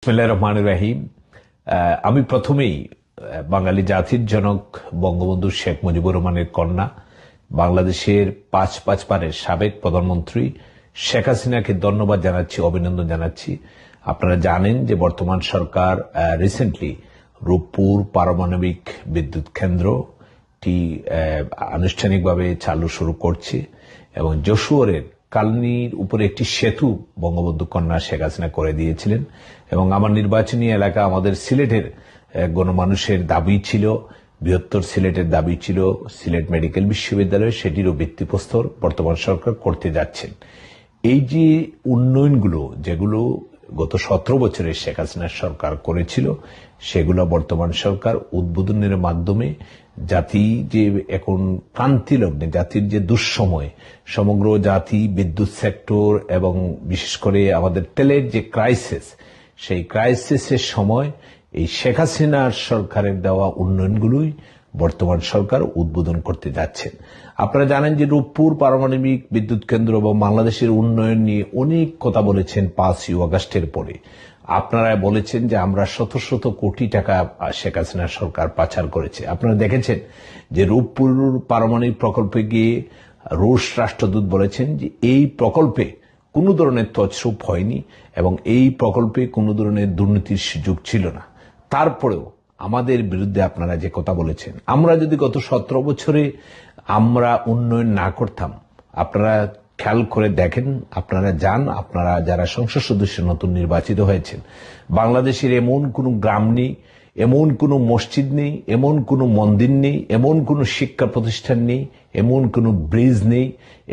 বিসমিল্লাহির রহমানির রহিম। আমি প্রথমেই বাঙালি জাতির জনক বঙ্গবন্ধু শেখ মুজিবুর রহমানের কন্যা, বাংলাদেশের পাঁচ বারের সাবেক প্রধানমন্ত্রী শেখ হাসিনাকে ধন্যবাদ জানাচ্ছি, অভিনন্দন জানাচ্ছি। আপনারা জানেন যে বর্তমান সরকার রিসেন্টলি রূপপুর পারমাণবিক বিদ্যুৎ কেন্দ্রটি আনুষ্ঠানিকভাবে চালু শুরু করছে এবং যশোরের কালনির উপরে একটি সেতু বঙ্গবন্ধু কন্যা শেখ হাসিনা করে দিয়েছিলেন। এবং আমার নির্বাচনী এলাকা, আমাদের সিলেটের গণমানুষের দাবি ছিল, বৃহত্তর সিলেটের দাবি ছিল সিলেট মেডিকেল বিশ্ববিদ্যালয়, সেটিরও ভিত্তিপ্রস্তর বর্তমান সরকার করতে যাচ্ছেন। এই যে উন্নয়নগুলো যেগুলো গত 17 বছরে শেখ হাসিনার সরকার করেছিল, সেগুলো বর্তমান সরকার উদ্বোধনের মাধ্যমে জাতি যে এখন ক্রান্তি লগ্নে, জাতির যে দুঃসময়, সমগ্র জাতি বিদ্যুৎ সেক্টর এবং বিশেষ করে আমাদের তেলের যে ক্রাইসিস, সেই ক্রাইসিসের সময় এই শেখ হাসিনার সরকারের দেওয়া উন্নয়নগুলোই বর্তমান সরকার উদ্বোধন করতে যাচ্ছেন। আপনারা জানেন যে রূপপুর পারমাণবিক বিদ্যুৎ কেন্দ্র এবং বাংলাদেশের উন্নয়ন নিয়ে অনেক কথা বলেছেন 5ই আগস্টের পরে। আপনারা বলেছেন যে আমরা শত শত কোটি টাকা শেখ হাসিনার সরকার পাচার করেছে। আপনারা দেখেছেন যে রূপপুর পারমাণবিক প্রকল্পে গিয়ে রুশ রাষ্ট্রদূত বলেছেন যে এই প্রকল্পে কোনো ধরনের তছরূপ হয়নি এবং এই প্রকল্পে কোনো ধরনের দুর্নীতির সুযোগ ছিল না। তারপরেও আমাদের বিরুদ্ধে আপনারা যে কথা বলেছেন, আমরা যদি গত 17 বছরে আমরা উন্নয়ন না করতাম, আপনারা খেয়াল করে দেখেন, আপনারা যান, আপনারা যারা সংসদ সদস্য নতুন নির্বাচিত হয়েছেন, বাংলাদেশের এমন কোনো গ্রাম নেই, এমন কোনো মসজিদ নেই, এমন কোনো মন্দির নেই, এমন কোনো শিক্ষা প্রতিষ্ঠান নেই, এমন কোনো ব্রিজ নেই,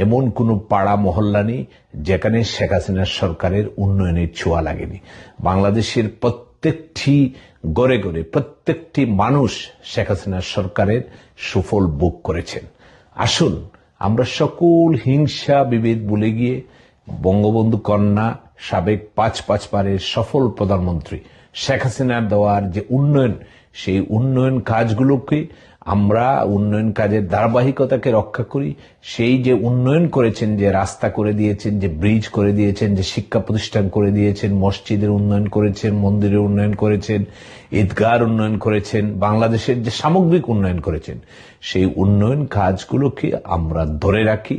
এমন কোনো পাড়া মহল্লা নেই যেখানে শেখ হাসিনার সরকারের উন্নয়নের ছোঁয়া লাগেনি। বাংলাদেশের প্রত্যেকটি গড়ে গড়ে প্রত্যেকটি মানুষ শেখ হাসিনার সরকারের সুফল ভোগ করেছেন। আসুন আমরা সকল হিংসা বিভেদ ভুলে গিয়ে বঙ্গবন্ধু কন্যা, সাবেক পাঁচ বারের সফল প্রধানমন্ত্রী শেখ হাসিনার দেওয়ার যে উন্নয়ন, সেই উন্নয়ন কাজগুলোকে আমরা উন্নয়ন কাজের ধারাবাহিকতাকে রক্ষা করি। সেই যে উন্নয়ন করেছেন, যে রাস্তা করে দিয়েছেন, যে ব্রিজ করে দিয়েছেন, যে শিক্ষা প্রতিষ্ঠান করে দিয়েছেন, মসজিদের উন্নয়ন করেছেন, মন্দিরের উন্নয়ন করেছেন, ঈদগাহর উন্নয়ন করেছেন, বাংলাদেশের যে সামগ্রিক উন্নয়ন করেছেন, সেই উন্নয়ন কাজগুলোকে আমরা ধরে রাখি।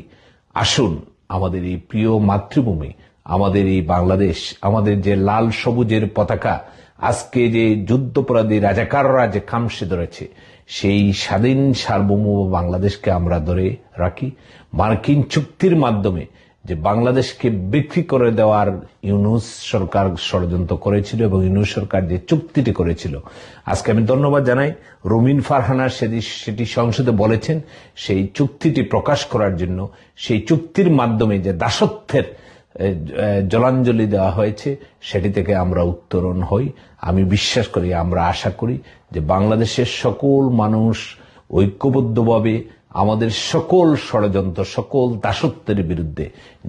আসুন আমাদের এই প্রিয় মাতৃভূমি, আমাদের এই বাংলাদেশ, আমাদের যে লাল সবুজের পতাকা আজকে যে যুদ্ধপরাধী রাজাকাররা যে খামসে ধরেছে, সেই স্বাধীন সার্বভৌম বাংলাদেশকে আমরা ধরে রাখি। মার্কিন চুক্তির মাধ্যমে যে বাংলাদেশকে বিক্রি করে দেওয়ার ইউনূস সরকার ষড়যন্ত্র করেছিল এবং ইউনূস সরকার যে চুক্তিটি করেছিল, আজকে আমি ধন্যবাদ জানাই রুমিন ফারহানা সেটি সংসদে বলেছেন, সেই চুক্তিটি প্রকাশ করার জন্য, সেই চুক্তির মাধ্যমে যে দাসত্বের জলাঞ্জলি দেওয়া হয়েছে, সেটি থেকে আমরা উত্তরণ হই। আমি বিশ্বাস করি, আমরা আশা করি যে বাংলাদেশের সকল মানুষ ঐক্যবদ্ধভাবে আমাদের সকল ষড়যন্ত্র, সকল দাসত্বের বিরুদ্ধে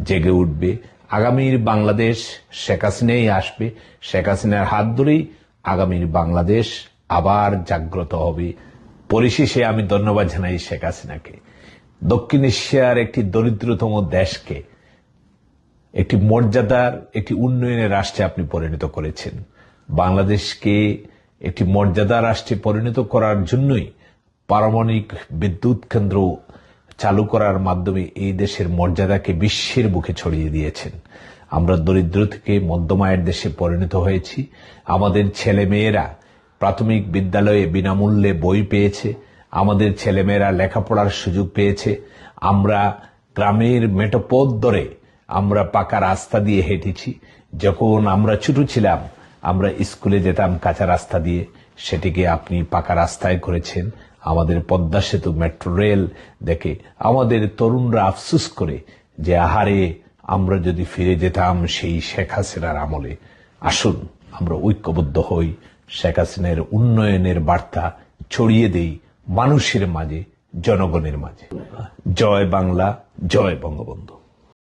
জেগে উঠবে। আগামীর বাংলাদেশ শেখ হাসিনাই আসবে, শেখ হাসিনার হাত ধরেই আগামীর বাংলাদেশ আবার জাগ্রত হবে। পরিশেষে আমি ধন্যবাদ জানাই শেখ হাসিনাকে। দক্ষিণ এশিয়ার একটি দরিদ্রতম দেশকে একটি মর্যাদার, একটি উন্নয়নের রাষ্ট্রে আপনি পরিণত করেছেন। বাংলাদেশকে একটি মর্যাদা রাষ্ট্রে পরিণত করার জন্যই পারমাণবিক বিদ্যুৎ কেন্দ্র চালু করার মাধ্যমে এই দেশের মর্যাদাকে বিশ্বের বুকে ছড়িয়ে দিয়েছেন। আমরা দরিদ্র থেকে মধ্যম আয়ের দেশে পরিণত হয়েছি। আমাদের ছেলেমেয়েরা প্রাথমিক বিদ্যালয়ে বিনামূল্যে বই পেয়েছে, আমাদের ছেলেমেয়েরা লেখাপড়ার সুযোগ পেয়েছে। আমরা গ্রামের মেঠোপথ ধরে আমরা পাকা রাস্তা দিয়ে হেঁটেছি। যখন আমরা ছোট ছিলাম, আমরা স্কুলে যেতাম কাঁচা রাস্তা দিয়ে, সেটিকে আপনি পাকা রাস্তায় করেছেন। আমাদের পদ্মা সেতু, মেট্রো রেল দেখে আমাদের তরুণরা আফসোস করে যে আহারে আমরা যদি ফিরে যেতাম সেই শেখ হাসিনার আমলে। আসুন আমরা ঐক্যবদ্ধ হই, শেখ হাসিনার উন্নয়নের বার্তা ছড়িয়ে দেই মানুষের মাঝে, জনগণের মাঝে। জয় বাংলা, জয় বঙ্গবন্ধু।